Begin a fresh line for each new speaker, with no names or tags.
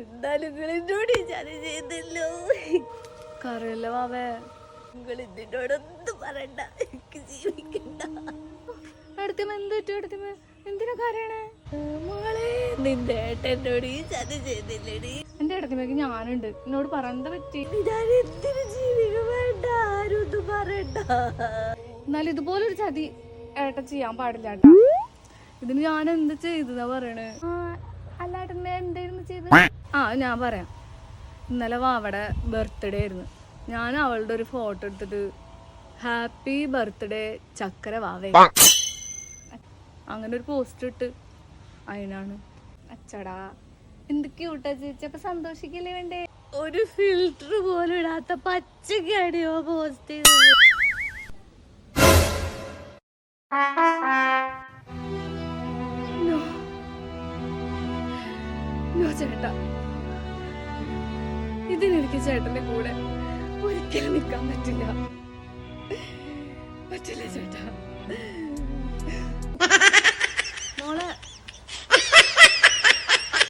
എന്നാലും എന്നോട് ചതി ചെയ്തല്ലോ.
കറിയല്ല വാവേ,
നിങ്ങൾ ഇതിനോടൊന്നും പറയണ്ട, എനിക്ക് ജീവിക്കണ്ട.
എടുത്തമ്മ എന്ത് പറ്റും? എടുത്തമ്മ എന്തിനാ കരയണേ?
മോളെ, നിന്റെ ഏട്ടനോട് ഈ ചതി ചെയ്തില്ലടി.
എന്റെ ഇടത്തിമേക്ക് ഞാനുണ്ട്, എന്നോട് പറയേണ്ട പറ്റി.
ഞാൻ എന്തിനു ജീവിക്കും? വേണ്ട, ആരും ഒന്നും പറയണ്ട.
എന്നാലും ഇതുപോലൊരു ചതി ഏട്ടൻ ചെയ്യാൻ പാടില്ല കേട്ടാ. ഇതിന് ഞാൻ എന്ത് ചെയ്തെന്നാ പറയണേ? അല്ല ഏട്ടനെ എന്തായിരുന്നു ചെയ്ത്? ഞാൻ പറയാം. ഇന്നലെ വാവയുടെ ബർത്ത്ഡേ ആയിരുന്നു. ഞാൻ അവളുടെ ഒരു ഫോട്ടോ എടുത്തിട്ട് ഹാപ്പി ബർത്ത്ഡേ ചക്കര വാവേ അങ്ങനെ ഒരു പോസ്റ്റ് ഇട്ട്. അതിനാണ് അച്ചടാ എന്ത് ക്യൂട്ടാ ചേച്ചി. അപ്പൊ സന്തോഷിക്കല്ലേ വേണ്ടേ?
ഒരു ഫിൽറ്റർ പോലും ഇടാത്ത പച്ചക്കടിയോ പോസ്റ്റ് ചെയ്തത്.
ചേട്ടാ, ഇതിനെനിക്ക് ചേട്ടന്റെ കൂടെ ഒരിക്കലും നിൽക്കാൻ പറ്റില്ല ചേട്ടാ.